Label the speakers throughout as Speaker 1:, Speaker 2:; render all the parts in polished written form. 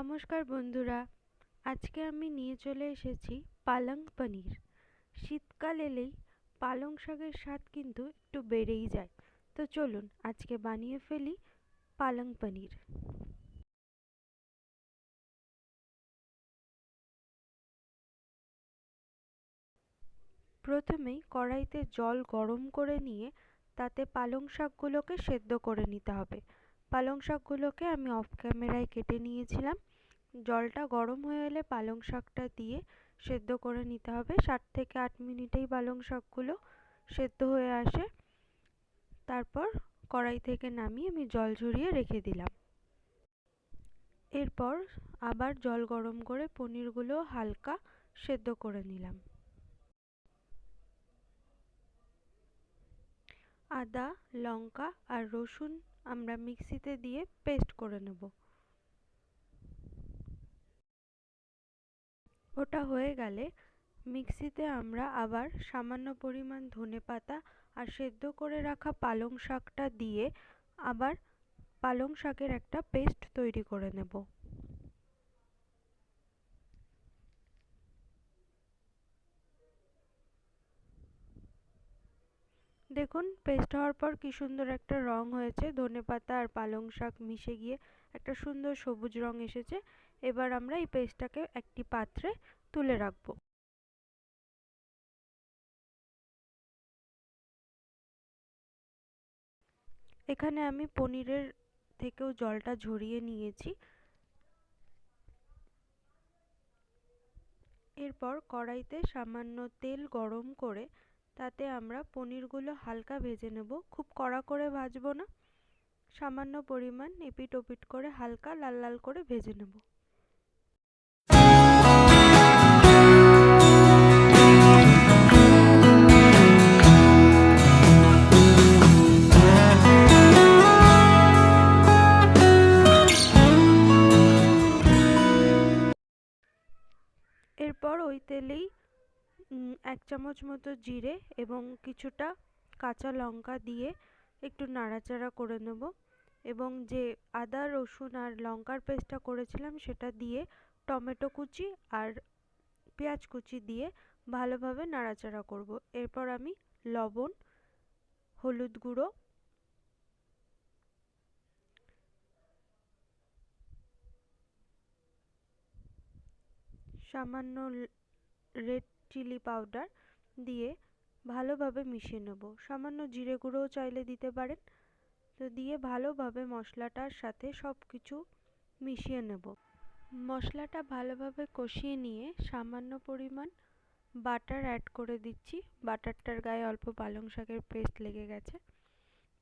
Speaker 1: নমস্কার বন্ধুরা, আজকে আমি নিয়ে চলে এসেছি পালং পনির। শীতকাল এলেই পালং শাকের স্বাদ কিন্তু একটু বেড়েই যায়। তো চলুন আজকে বানিয়ে ফেলি পালং পনির। প্রথমেই কড়াইতে জল গরম করে নিয়ে তাতে পালং শাকগুলোকে সেদ্ধ করে নিতে হবে। পালং শাকগুলোকে আমি অফ ক্যামেরায় কেটে নিয়েছিলাম। জলটা গরম হয়ে এলে পালং শাকটা দিয়ে সেদ্ধ করে নিতে হবে। 7 থেকে 8 মিনিটেই পালং শাকগুলো সেদ্ধ হয়ে আসে। তারপর কড়াই থেকে নামিয়ে আমি জল ঝরিয়ে রেখে দিলাম। এরপর আবার জল গরম করে পনিরগুলো হালকা সেদ্ধ করে নিলাম। আদা, লঙ্কা আর রসুন আমরা মিক্সিতে দিয়ে পেস্ট করে নেব। ওটা হয়ে গেলে মিক্সিতে আমরা আবার সামান্য পরিমাণ ধনেপাতা আর সেদ্ধ করে রাখা পালং শাকটা দিয়ে আবার পালং শাকের একটা পেস্ট তৈরি করে নেব। দেখুন পেস্ট হওয়ার পর কি সুন্দর একটা রং হয়েছে। ধনেপাতা আর পালং শাক মিশে গিয়ে একটা সুন্দর সবুজ রং এসেছে। এবার আমরা এই পেস্টটাকে একটি পাত্রে তুলে রাখবো। এখানে আমি পনিরের থেকেও জলটা ঝরিয়ে নিয়েছি। এরপর কড়াইতে সামান্য তেল গরম করে তাতে আমরা পনিরগুলো হালকা ভেজে নেব। খুব কড়া করে ভাজবো না, সামান্য পরিমাণ এপিট ওপিট করে হালকা লাল লাল করে ভেজে নেব। এরপর ওই তেলেই 1 চামচ মতো জিরে এবং কিছুটা কাঁচা লঙ্কা দিয়ে একটু নাড়াচাড়া করে নেব এবং যে আদা রসুন আর লঙ্কার পেস্টটা করেছিলাম সেটা দিয়ে টমেটো কুচি আর পেঁয়াজ কুচি দিয়ে ভালোভাবে নাড়াচাড়া করব। এরপর আমি লবণ, হলুদ গুঁড়ো, সামান্য রেড চিলি পাউডার দিয়ে ভালোভাবে মিশিয়ে নেব। সামান্য জিরে গুঁড়োও চাইলে দিতে পারেন। তো দিয়ে ভালোভাবে মশলাটার সাথে সব কিছু মিশিয়ে নেব। মশলাটা ভালোভাবে কষিয়ে নিয়ে সামান্য পরিমাণ বাটার অ্যাড করে দিচ্ছি। বাটারটার গায়ে অল্প পালং শাকের পেস্ট লেগে গেছে।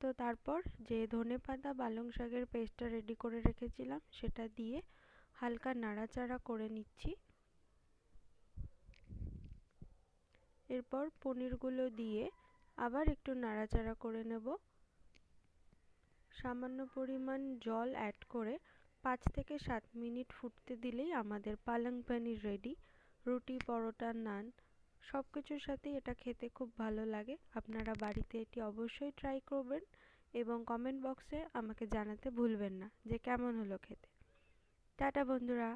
Speaker 1: তো তারপর যে ধনেপাতা পালং শাকের পেস্টটা রেডি করে রেখেছিলাম সেটা দিয়ে হালকা নাড়াচাড়া করে নিচ্ছি। এরপর পনিরগুলো দিয়ে আবার একটু নাড়াচাড়া করে নেব। সামান্য পরিমাণ জল অ্যাড করে 5 থেকে 7 মিনিট ফুটতে দিলেই আমাদের পালং পনির রেডি। রুটি, পরোটা, নান সব কিছুর সাথেই এটা খেতে খুব ভালো লাগে। আপনারা বাড়িতে এটি অবশ্যই ট্রাই করবেন এবং কমেন্ট বক্সে আমাকে জানাতে ভুলবেন না যে কেমন হলো খেতে। টাটা বন্ধুরা।